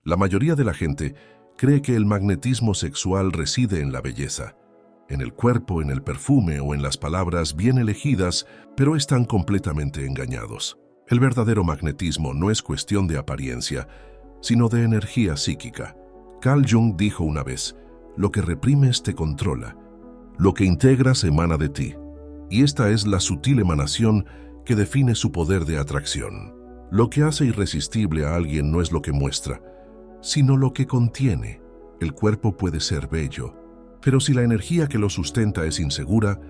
La mayoría de la gente cree que el magnetismo sexual reside en la belleza, en el cuerpo, en el perfume o en las palabras bien elegidas, pero están completamente engañados. El verdadero magnetismo no es cuestión de apariencia, sino de energía psíquica. Carl Jung dijo una vez: lo que reprimes te controla, lo que integras emana de ti. Y esta es la sutil emanación que define su poder de atracción. Lo que hace irresistible a alguien no es lo que muestra, sino lo que contiene. El cuerpo puede ser bello, pero si la energía que lo sustenta es insegura,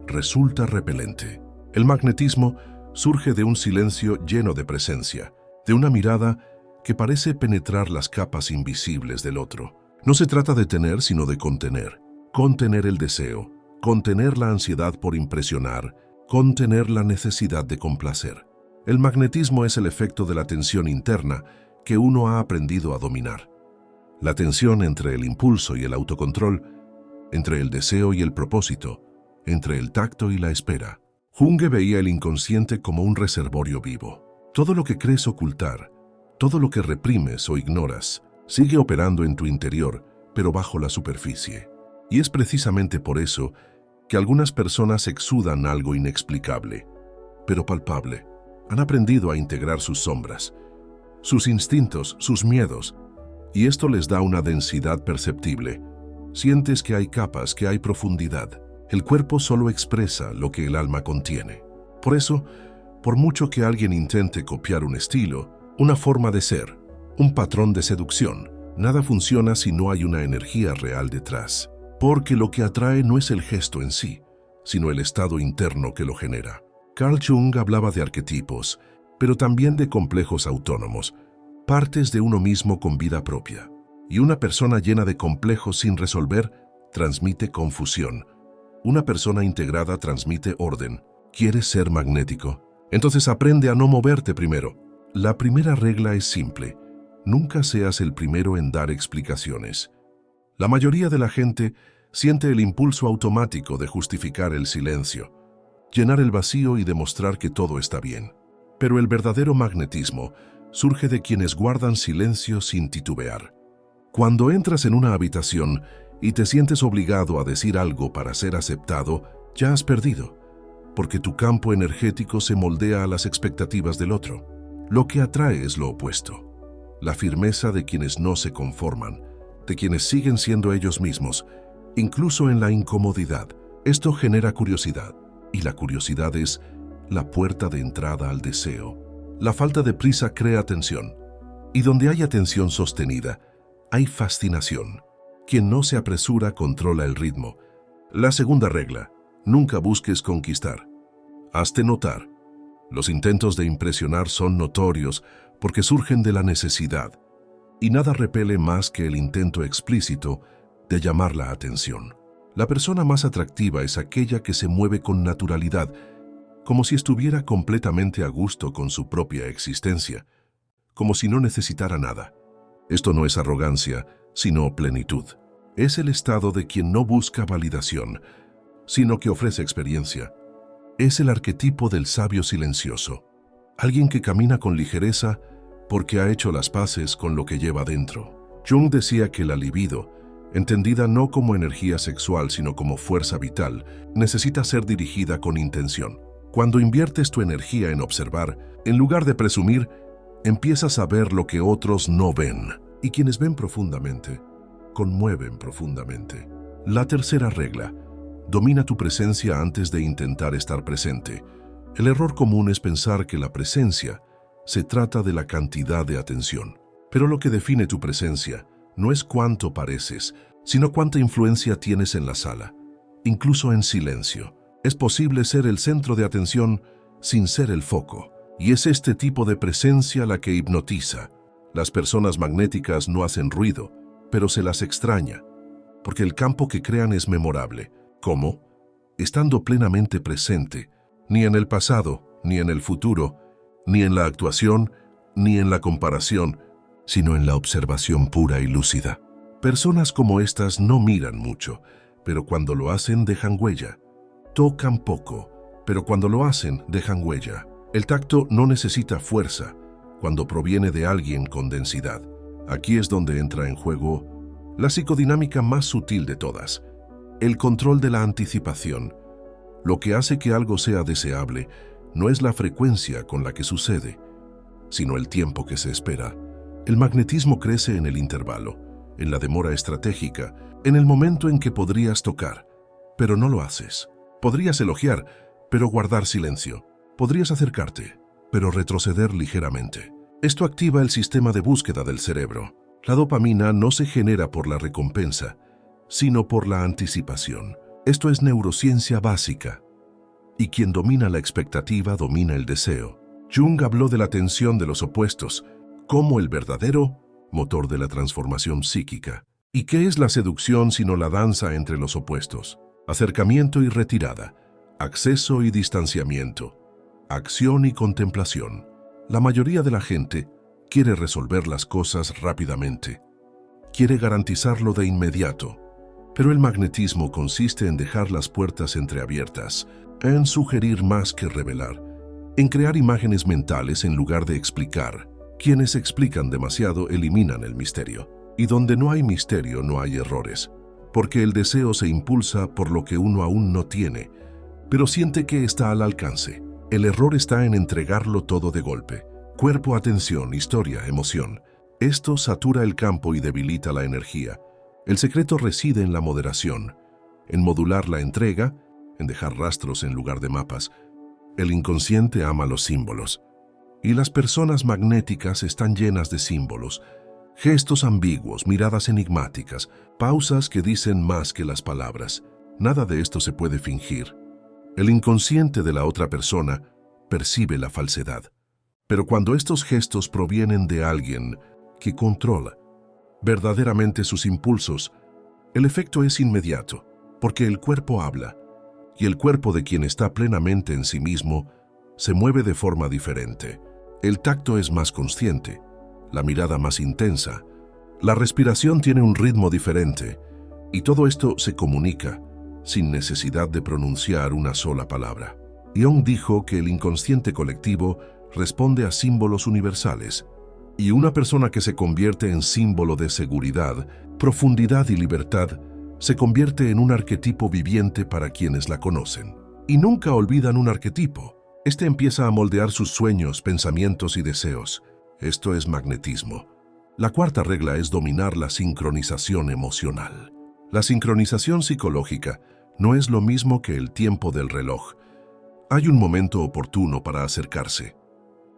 resulta repelente. El magnetismo surge de un silencio lleno de presencia, de una mirada que parece penetrar las capas invisibles del otro. No se trata de tener, sino de contener. Contener el deseo, contener la ansiedad por impresionar, contener la necesidad de complacer. El magnetismo es el efecto de la tensión interna que uno ha aprendido a dominar. La tensión entre el impulso y el autocontrol, entre el deseo y el propósito, entre el tacto y la espera. Jung veía el inconsciente como un reservorio vivo. Todo lo que crees ocultar, todo lo que reprimes o ignoras, sigue operando en tu interior, pero bajo la superficie. Y es precisamente por eso que algunas personas exudan algo inexplicable, pero palpable. Han aprendido a integrar sus sombras, sus instintos, sus miedos, y esto les da una densidad perceptible. Sientes que hay capas, que hay profundidad. El cuerpo solo expresa lo que el alma contiene. Por eso, por mucho que alguien intente copiar un estilo, una forma de ser, un patrón de seducción, nada funciona si no hay una energía real detrás. Porque lo que atrae no es el gesto en sí, sino el estado interno que lo genera. Carl Jung hablaba de arquetipos, pero también de complejos autónomos, partes de uno mismo con vida propia. Y una persona llena de complejos sin resolver transmite confusión. Una persona integrada transmite orden. ¿Quieres ser magnético? Entonces aprende a no moverte primero. La primera regla es simple: nunca seas el primero en dar explicaciones. La mayoría de la gente siente el impulso automático de justificar el silencio, llenar el vacío y demostrar que todo está bien. Pero el verdadero magnetismo surge de quienes guardan silencio sin titubear. Cuando entras en una habitación y te sientes obligado a decir algo para ser aceptado, ya has perdido, porque tu campo energético se moldea a las expectativas del otro. Lo que atrae es lo opuesto: la firmeza de quienes no se conforman, de quienes siguen siendo ellos mismos, incluso en la incomodidad. Esto genera curiosidad, y la curiosidad es la puerta de entrada al deseo. La falta de prisa crea tensión, y donde hay atención sostenida, hay fascinación. Quien no se apresura controla el ritmo. La segunda regla: nunca busques conquistar. Hazte notar. Los intentos de impresionar son notorios porque surgen de la necesidad, y nada repele más que el intento explícito de llamar la atención. La persona más atractiva es aquella que se mueve con naturalidad, como si estuviera completamente a gusto con su propia existencia, como si no necesitara nada. Esto no es arrogancia, sino plenitud. Es el estado de quien no busca validación, sino que ofrece experiencia. Es el arquetipo del sabio silencioso, alguien que camina con ligereza porque ha hecho las paces con lo que lleva dentro. Jung decía que la libido, entendida no como energía sexual sino como fuerza vital, necesita ser dirigida con intención. Cuando inviertes tu energía en observar, en lugar de presumir, empiezas a ver lo que otros no ven. Y quienes ven profundamente, conmueven profundamente. La tercera regla: domina tu presencia antes de intentar estar presente. El error común es pensar que la presencia se trata de la cantidad de atención. Pero lo que define tu presencia no es cuánto pareces, sino cuánta influencia tienes en la sala, incluso en silencio. Es posible ser el centro de atención sin ser el foco, y es este tipo de presencia la que hipnotiza. Las personas magnéticas no hacen ruido, pero se las extraña, porque el campo que crean es memorable. ¿Cómo? Estando plenamente presente, ni en el pasado, ni en el futuro, ni en la actuación, ni en la comparación, sino en la observación pura y lúcida. Personas como estas no miran mucho, pero cuando lo hacen dejan huella. Tocan poco, pero cuando lo hacen dejan huella. El tacto no necesita fuerza cuando proviene de alguien con densidad. Aquí es donde entra en juego la psicodinámica más sutil de todas, el control de la anticipación. Lo que hace que algo sea deseable no es la frecuencia con la que sucede, sino el tiempo que se espera. El magnetismo crece en el intervalo, en la demora estratégica, en el momento en que podrías tocar, pero no lo haces. Podrías elogiar, pero guardar silencio. Podrías acercarte, pero retroceder ligeramente. Esto activa el sistema de búsqueda del cerebro. La dopamina no se genera por la recompensa, sino por la anticipación. Esto es neurociencia básica. Y quien domina la expectativa domina el deseo. Jung habló de la tensión de los opuestos como el verdadero motor de la transformación psíquica. ¿Y qué es la seducción sino la danza entre los opuestos? Acercamiento y retirada, acceso y distanciamiento, acción y contemplación. La mayoría de la gente quiere resolver las cosas rápidamente. Quiere garantizarlo de inmediato. Pero el magnetismo consiste en dejar las puertas entreabiertas, en sugerir más que revelar, en crear imágenes mentales en lugar de explicar. Quienes explican demasiado eliminan el misterio. Y donde no hay misterio no hay errores, porque el deseo se impulsa por lo que uno aún no tiene, pero siente que está al alcance. El error está en entregarlo todo de golpe. Cuerpo, atención, historia, emoción. Esto satura el campo y debilita la energía. El secreto reside en la moderación, en modular la entrega, en dejar rastros en lugar de mapas. El inconsciente ama los símbolos, y las personas magnéticas están llenas de símbolos, gestos ambiguos, miradas enigmáticas, pausas que dicen más que las palabras. Nada de esto se puede fingir. El inconsciente de la otra persona percibe la falsedad. Pero cuando estos gestos provienen de alguien que controla verdaderamente sus impulsos, el efecto es inmediato, porque el cuerpo habla, y el cuerpo de quien está plenamente en sí mismo se mueve de forma diferente. El tacto es más consciente, la mirada más intensa, la respiración tiene un ritmo diferente, y todo esto se comunica sin necesidad de pronunciar una sola palabra. Jung dijo que el inconsciente colectivo responde a símbolos universales, y una persona que se convierte en símbolo de seguridad, profundidad y libertad, se convierte en un arquetipo viviente para quienes la conocen. Y nunca olvidan un arquetipo. Este empieza a moldear sus sueños, pensamientos y deseos. Esto es magnetismo. La cuarta regla es dominar la sincronización emocional. La sincronización psicológica no es lo mismo que el tiempo del reloj. Hay un momento oportuno para acercarse,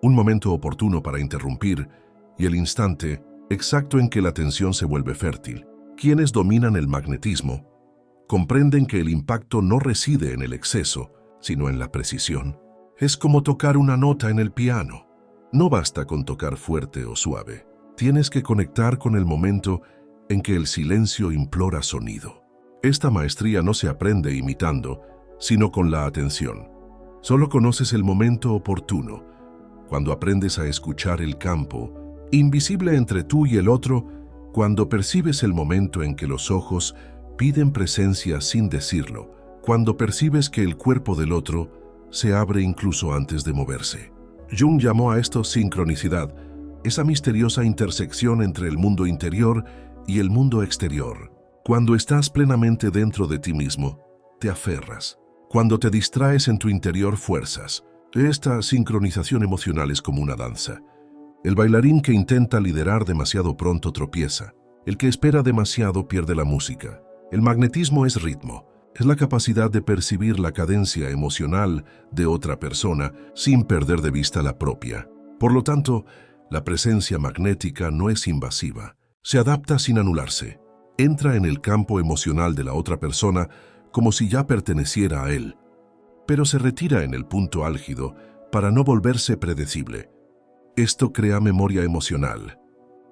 un momento oportuno para interrumpir y el instante exacto en que la tensión se vuelve fértil. Quienes dominan el magnetismo comprenden que el impacto no reside en el exceso, sino en la precisión. Es como tocar una nota en el piano. No basta con tocar fuerte o suave. Tienes que conectar con el momento en que el silencio implora sonido. Esta maestría no se aprende imitando, sino con la atención. Solo conoces el momento oportuno, cuando aprendes a escuchar el campo, invisible entre tú y el otro, cuando percibes el momento en que los ojos piden presencia sin decirlo, cuando percibes que el cuerpo del otro se abre incluso antes de moverse. Jung llamó a esto sincronicidad, esa misteriosa intersección entre el mundo interior y el mundo exterior. Cuando estás plenamente dentro de ti mismo, te aferras. Cuando te distraes en tu interior, fuerzas. Esta sincronización emocional es como una danza. El bailarín que intenta liderar demasiado pronto tropieza. El que espera demasiado pierde la música. El magnetismo es ritmo. Es la capacidad de percibir la cadencia emocional de otra persona sin perder de vista la propia. Por lo tanto, la presencia magnética no es invasiva. Se adapta sin anularse. Entra en el campo emocional de la otra persona como si ya perteneciera a él, pero se retira en el punto álgido para no volverse predecible. Esto crea memoria emocional,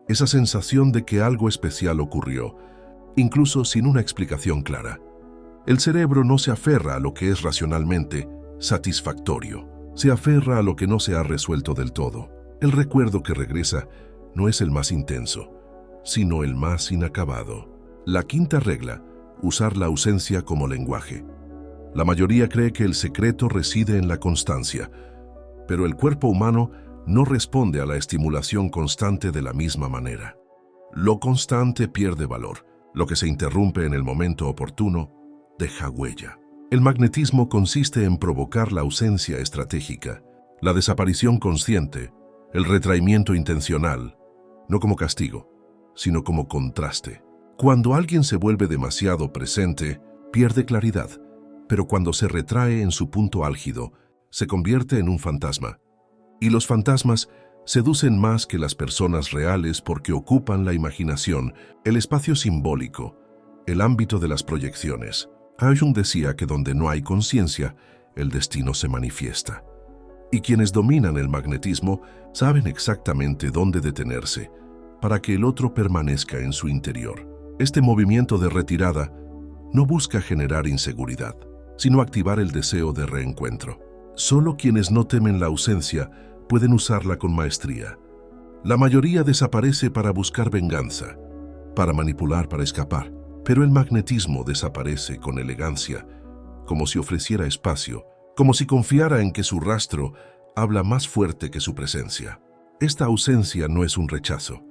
esa sensación de que algo especial ocurrió, incluso sin una explicación clara. El cerebro no se aferra a lo que es racionalmente satisfactorio, se aferra a lo que no se ha resuelto del todo. El recuerdo que regresa no es el más intenso, sino el más inacabado. La quinta regla: usar la ausencia como lenguaje. La mayoría cree que el secreto reside en la constancia, pero el cuerpo humano no responde a la estimulación constante de la misma manera. Lo constante pierde valor. Lo que se interrumpe en el momento oportuno deja huella. El magnetismo consiste en provocar la ausencia estratégica, la desaparición consciente, el retraimiento intencional, no como castigo, sino como contraste. Cuando alguien se vuelve demasiado presente, pierde claridad, pero cuando se retrae en su punto álgido, se convierte en un fantasma. Y los fantasmas seducen más que las personas reales porque ocupan la imaginación, el espacio simbólico, el ámbito de las proyecciones. Jung decía que donde no hay conciencia, el destino se manifiesta. Y quienes dominan el magnetismo saben exactamente dónde detenerse para que el otro permanezca en su interior. Este movimiento de retirada no busca generar inseguridad, sino activar el deseo de reencuentro. Solo quienes no temen la ausencia pueden usarla con maestría. La mayoría desaparece para buscar venganza, para manipular, para escapar, pero el magnetismo desaparece con elegancia, como si ofreciera espacio, como si confiara en que su rastro habla más fuerte que su presencia. Esta ausencia no es un rechazo,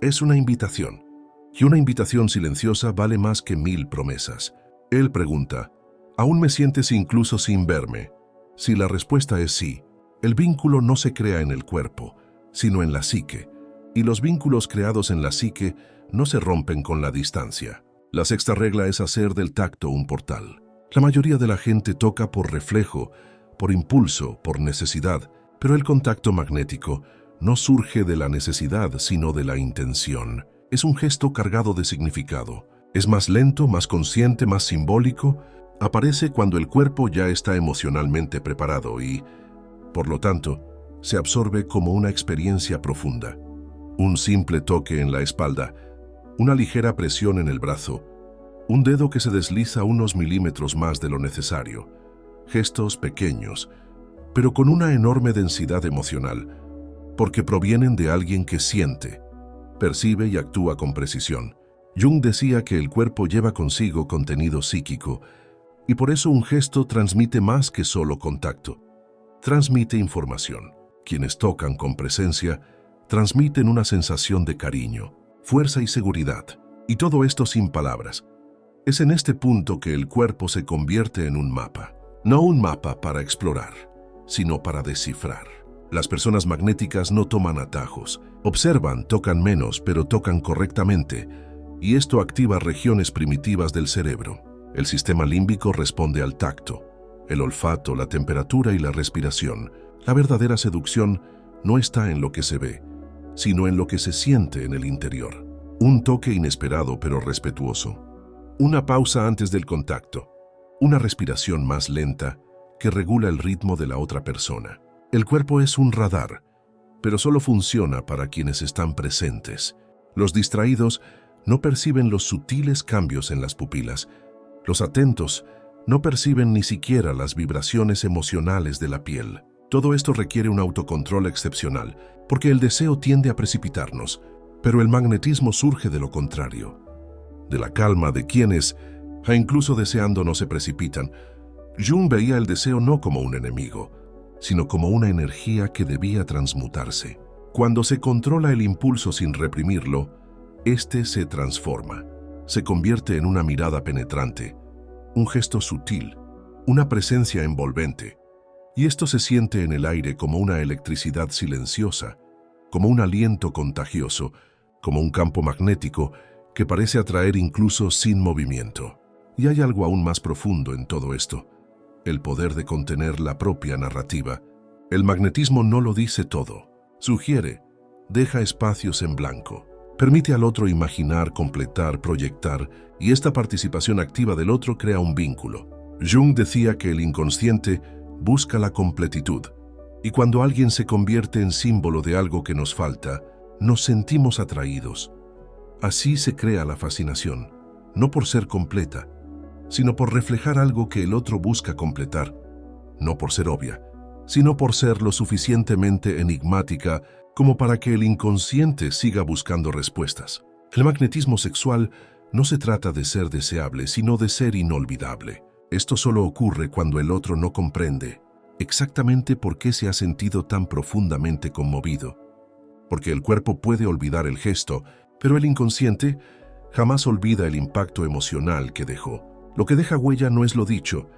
es una invitación, y una invitación silenciosa vale más que 1000 promesas. Él pregunta, ¿aún me sientes incluso sin verme? Si la respuesta es sí, el vínculo no se crea en el cuerpo, sino en la psique, y los vínculos creados en la psique no se rompen con la distancia. La sexta regla es hacer del tacto un portal. La mayoría de la gente toca por reflejo, por impulso, por necesidad, pero el contacto magnético no surge de la necesidad, sino de la intención. Es un gesto cargado de significado. Es más lento, más consciente, más simbólico. Aparece cuando el cuerpo ya está emocionalmente preparado y, por lo tanto, se absorbe como una experiencia profunda. Un simple toque en la espalda, una ligera presión en el brazo, un dedo que se desliza unos milímetros más de lo necesario. Gestos pequeños, pero con una enorme densidad emocional, porque provienen de alguien que siente, percibe y actúa con precisión. Jung decía que el cuerpo lleva consigo contenido psíquico, y por eso un gesto transmite más que solo contacto. Transmite información. Quienes tocan con presencia transmiten una sensación de cariño, fuerza y seguridad, y todo esto sin palabras. Es en este punto que el cuerpo se convierte en un mapa. No un mapa para explorar, sino para descifrar. Las personas magnéticas no toman atajos. Observan, tocan menos, pero tocan correctamente, y esto activa regiones primitivas del cerebro. El sistema límbico responde al tacto, el olfato, la temperatura y la respiración. La verdadera seducción no está en lo que se ve, sino en lo que se siente en el interior. Un toque inesperado pero respetuoso. Una pausa antes del contacto. Una respiración más lenta que regula el ritmo de la otra persona. El cuerpo es un radar, pero solo funciona para quienes están presentes. Los distraídos no perciben los sutiles cambios en las pupilas. Los atentos no perciben ni siquiera las vibraciones emocionales de la piel. Todo esto requiere un autocontrol excepcional, porque el deseo tiende a precipitarnos, pero el magnetismo surge de lo contrario, de la calma de quienes, incluso deseando, no se precipitan. Jung veía el deseo no como un enemigo, sino como una energía que debía transmutarse. Cuando se controla el impulso sin reprimirlo, este se transforma, se convierte en una mirada penetrante, un gesto sutil, una presencia envolvente. Y esto se siente en el aire como una electricidad silenciosa, como un aliento contagioso, como un campo magnético que parece atraer incluso sin movimiento. Y hay algo aún más profundo en todo esto, el poder de contener la propia narrativa. El magnetismo no lo dice todo, sugiere, deja espacios en blanco, permite al otro imaginar, completar, proyectar, y esta participación activa del otro crea un vínculo. Jung decía que el inconsciente busca la completitud, y cuando alguien se convierte en símbolo de algo que nos falta, nos sentimos atraídos. Así se crea la fascinación, no por ser completa, sino por reflejar algo que el otro busca completar, no por ser obvia, sino por ser lo suficientemente enigmática como para que el inconsciente siga buscando respuestas. El magnetismo sexual no se trata de ser deseable, sino de ser inolvidable. Esto solo ocurre cuando el otro no comprende exactamente por qué se ha sentido tan profundamente conmovido. Porque el cuerpo puede olvidar el gesto, Pero el inconsciente jamás olvida el impacto emocional que dejó. Lo que deja huella no es lo dicho,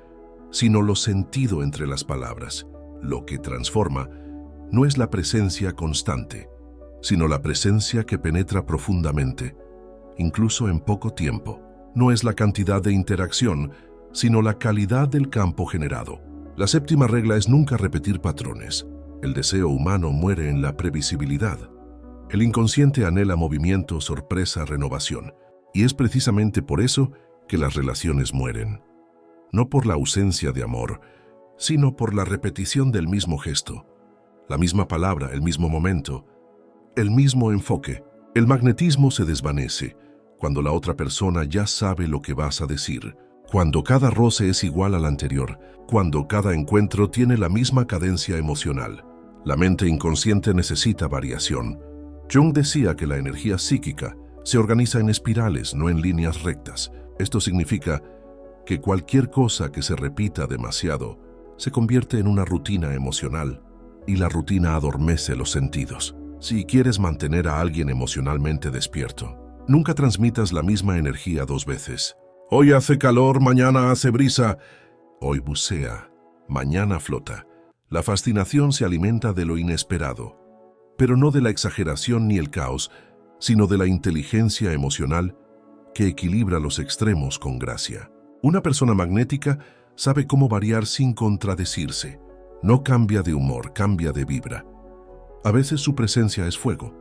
sino lo sentido entre las palabras. Lo que transforma no es la presencia constante, sino la presencia que penetra profundamente, incluso en poco tiempo. No es la cantidad de interacción, sino la calidad del campo generado. La séptima regla es nunca repetir patrones. El deseo humano muere en la previsibilidad. El inconsciente anhela movimiento, sorpresa, renovación. Y es precisamente por eso que las relaciones mueren. No por la ausencia de amor, sino por la repetición del mismo gesto, la misma palabra, el mismo momento, el mismo enfoque. El magnetismo se desvanece cuando la otra persona ya sabe lo que vas a decir, cuando cada roce es igual al anterior, cuando cada encuentro tiene la misma cadencia emocional. La mente inconsciente necesita variación. Jung decía que la energía psíquica se organiza en espirales, no en líneas rectas. Esto significa que cualquier cosa que se repita demasiado se convierte en una rutina emocional y la rutina adormece los sentidos. Si quieres mantener a alguien emocionalmente despierto, nunca transmitas la misma energía dos veces. Hoy hace calor, mañana hace brisa. Hoy bucea, mañana flota. La fascinación se alimenta de lo inesperado, pero no de la exageración ni el caos, sino de la inteligencia emocional que equilibra los extremos con gracia. Una persona magnética sabe cómo variar sin contradecirse. No cambia de humor, cambia de vibra. A veces su presencia es fuego,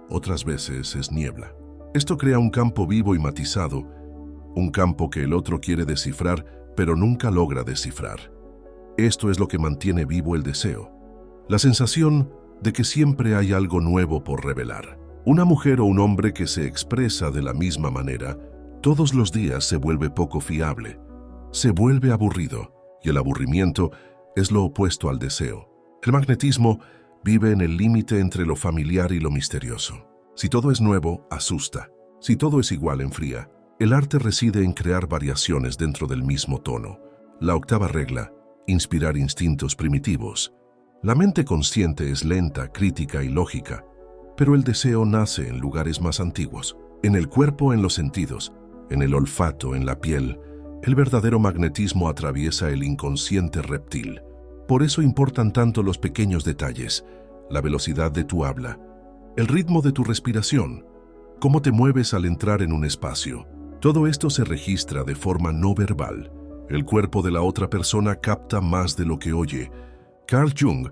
otras veces es niebla. Esto crea un campo vivo y matizado, un campo que el otro quiere descifrar, pero nunca logra descifrar. Esto es lo que mantiene vivo el deseo. La sensación de que siempre hay algo nuevo por revelar. Una mujer o un hombre que se expresa de la misma manera, todos los días se vuelve poco fiable, se vuelve aburrido, y el aburrimiento es lo opuesto al deseo. El magnetismo vive en el límite entre lo familiar y lo misterioso. Si todo es nuevo, asusta. Si todo es igual, enfría. El arte reside en crear variaciones dentro del mismo tono. La octava regla: inspirar instintos primitivos. La mente consciente es lenta, crítica y lógica, pero el deseo nace en lugares más antiguos, en el cuerpo, en los sentidos, en el olfato, en la piel. El verdadero magnetismo atraviesa el inconsciente reptil. Por eso importan tanto los pequeños detalles, la velocidad de tu habla, el ritmo de tu respiración, cómo te mueves al entrar en un espacio. Todo esto se registra de forma no verbal. El cuerpo de la otra persona capta más de lo que oye. Carl Jung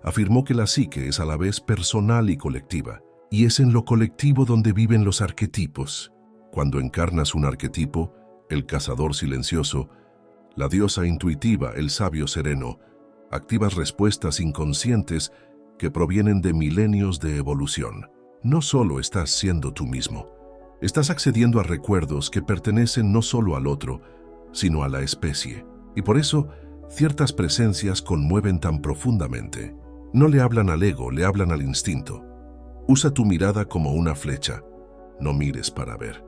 afirmó que la psique es a la vez personal y colectiva, y es en lo colectivo donde viven los arquetipos. Cuando encarnas un arquetipo, el cazador silencioso, la diosa intuitiva, el sabio sereno, activas respuestas inconscientes que provienen de milenios de evolución. No solo estás siendo tú mismo, estás accediendo a recuerdos que pertenecen no solo al otro, sino a la especie. Y por eso, ciertas presencias conmueven tan profundamente. No le hablan al ego, le hablan al instinto. Usa tu mirada como una flecha. No mires para ver.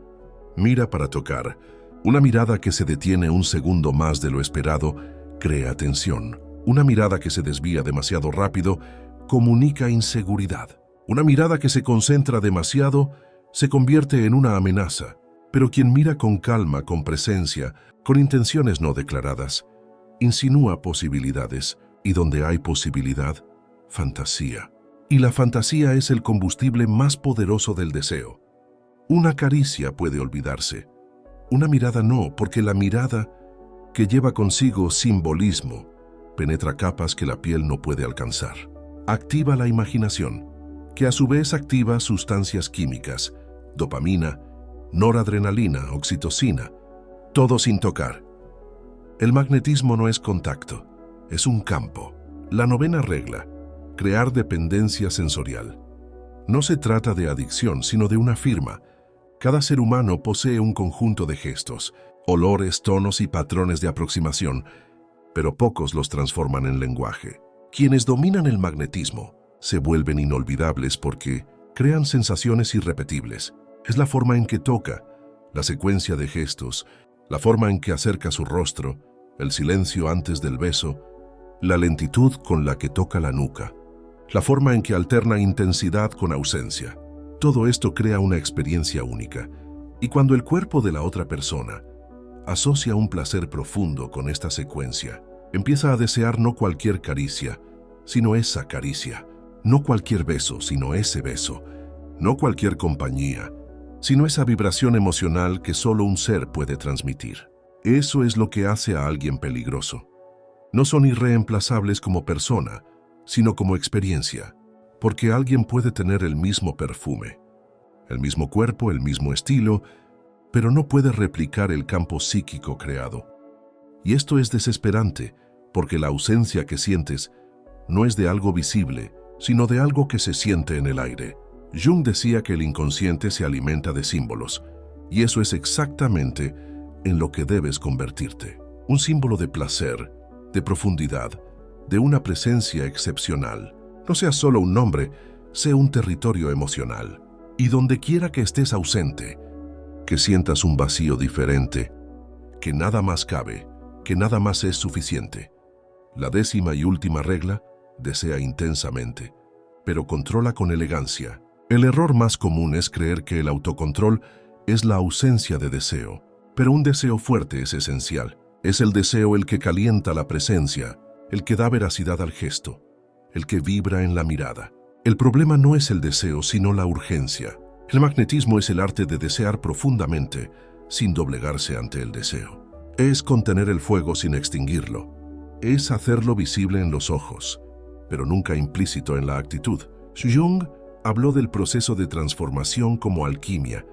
Mira para tocar. Una mirada que se detiene un segundo más de lo esperado crea tensión. Una mirada que se desvía demasiado rápido comunica inseguridad. Una mirada que se concentra demasiado se convierte en una amenaza. Pero quien mira con calma, con presencia, con intenciones no declaradas, insinúa posibilidades, y donde hay posibilidad, fantasía. Y la fantasía es el combustible más poderoso del deseo. Una caricia puede olvidarse. Una mirada no, porque la mirada, que lleva consigo simbolismo, penetra capas que la piel no puede alcanzar. Activa la imaginación, que a su vez activa sustancias químicas, dopamina, noradrenalina, oxitocina, todo sin tocar. El magnetismo no es contacto, es un campo. La novena regla: crear dependencia sensorial. No se trata de adicción, sino de una firma. Cada ser humano posee un conjunto de gestos, olores, tonos y patrones de aproximación, pero pocos los transforman en lenguaje. Quienes dominan el magnetismo se vuelven inolvidables porque crean sensaciones irrepetibles. Es la forma en que toca, la secuencia de gestos, la forma en que acerca su rostro, el silencio antes del beso, la lentitud con la que toca la nuca, la forma en que alterna intensidad con ausencia. Todo esto crea una experiencia única, y cuando el cuerpo de la otra persona asocia un placer profundo con esta secuencia, empieza a desear no cualquier caricia, sino esa caricia, no cualquier beso, sino ese beso, no cualquier compañía, sino esa vibración emocional que solo un ser puede transmitir. Eso es lo que hace a alguien peligroso. No son irreemplazables como persona, sino como experiencia, porque alguien puede tener el mismo perfume, el mismo cuerpo, el mismo estilo, pero no puede replicar el campo psíquico creado. Y esto es desesperante, porque la ausencia que sientes no es de algo visible, sino de algo que se siente en el aire. Jung decía que el inconsciente se alimenta de símbolos, y eso es exactamente en lo que debes convertirte. Un símbolo de placer, de profundidad, de una presencia excepcional. No sea solo un nombre, sea un territorio emocional. Y donde quiera que estés ausente, que sientas un vacío diferente, que nada más cabe, que nada más es suficiente. La 10ª y última regla: desea intensamente, pero controla con elegancia. El error más común es creer que el autocontrol es la ausencia de deseo, pero un deseo fuerte es esencial. Es el deseo el que calienta la presencia, el que da veracidad al gesto, el que vibra en la mirada. El problema no es el deseo, sino la urgencia. El magnetismo es el arte de desear profundamente, sin doblegarse ante el deseo. Es contener el fuego sin extinguirlo. Es hacerlo visible en los ojos, pero nunca implícito en la actitud. Jung habló del proceso de transformación como alquimia,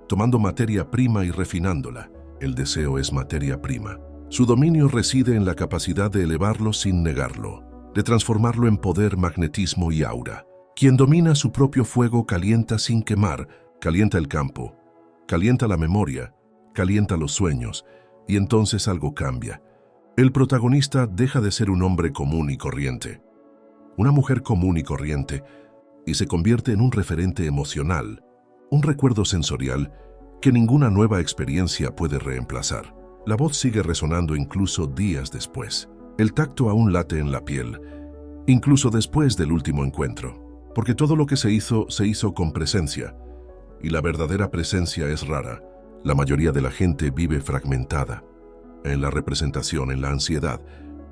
tomando materia prima y refinándola. El deseo es materia prima. Su dominio reside en la capacidad de elevarlo sin negarlo, de transformarlo en poder, magnetismo y aura. Quien domina su propio fuego calienta sin quemar, calienta el campo, calienta la memoria, calienta los sueños, y entonces algo cambia. El protagonista deja de ser un hombre común y corriente, una mujer común y corriente, y se convierte en un referente emocional, un recuerdo sensorial que ninguna nueva experiencia puede reemplazar. La voz sigue resonando incluso días después. El tacto aún late en la piel, incluso después del último encuentro, porque todo lo que se hizo con presencia, y la verdadera presencia es rara. La mayoría de la gente vive fragmentada, en la representación, en la ansiedad,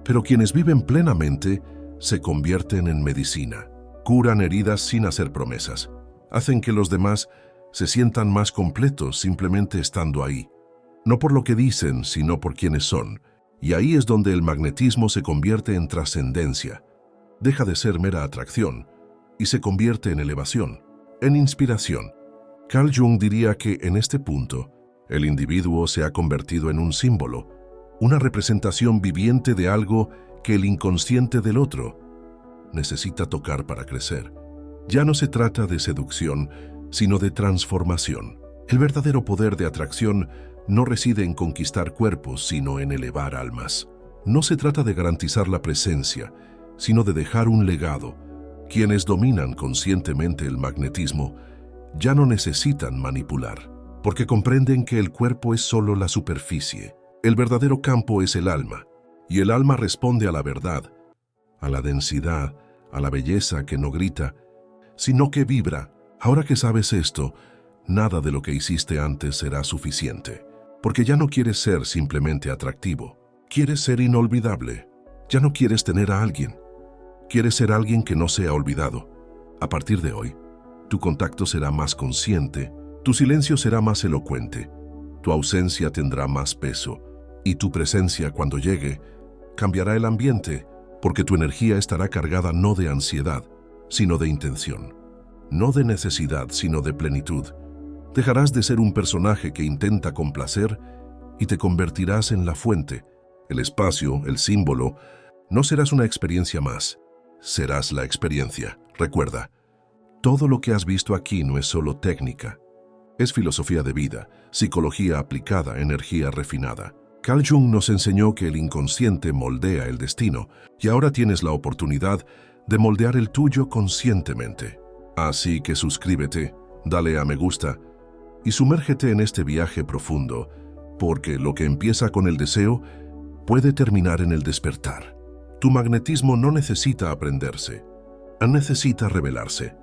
pero quienes viven plenamente se convierten en medicina. Curan heridas sin hacer promesas. Hacen que los demás se sientan más completos simplemente estando ahí. No por lo que dicen, sino por quienes son. Y ahí es donde el magnetismo se convierte en trascendencia. Deja de ser mera atracción y se convierte en elevación, en inspiración. Carl Jung diría que en este punto, el individuo se ha convertido en un símbolo, una representación viviente de algo que el inconsciente del otro necesita tocar para crecer. Ya no se trata de seducción, sino de transformación. El verdadero poder de atracción no reside en conquistar cuerpos, sino en elevar almas. No se trata de garantizar la presencia, sino de dejar un legado. Quienes dominan conscientemente el magnetismo ya no necesitan manipular, porque comprenden que el cuerpo es solo la superficie. El verdadero campo es el alma, y el alma responde a la verdad, a la densidad, a la belleza que no grita, sino que vibra. Ahora que sabes esto, nada de lo que hiciste antes será suficiente, porque ya no quieres ser simplemente atractivo, quieres ser inolvidable. Ya no quieres tener a alguien, quieres ser alguien que no sea olvidado. A partir de hoy, tu contacto será más consciente, tu silencio será más elocuente, tu ausencia tendrá más peso, y tu presencia, cuando llegue, cambiará el ambiente, porque tu energía estará cargada no de ansiedad, sino de intención, no de necesidad, sino de plenitud. Dejarás de ser un personaje que intenta complacer y te convertirás en la fuente, el espacio, el símbolo. No serás una experiencia más, serás la experiencia. Recuerda, todo lo que has visto aquí no es solo técnica, es filosofía de vida, psicología aplicada, energía refinada. Carl Jung nos enseñó que el inconsciente moldea el destino, y ahora tienes la oportunidad de moldear el tuyo conscientemente. Así que suscríbete, dale a me gusta y sumérgete en este viaje profundo, porque lo que empieza con el deseo puede terminar en el despertar. Tu magnetismo no necesita aprenderse, necesita revelarse.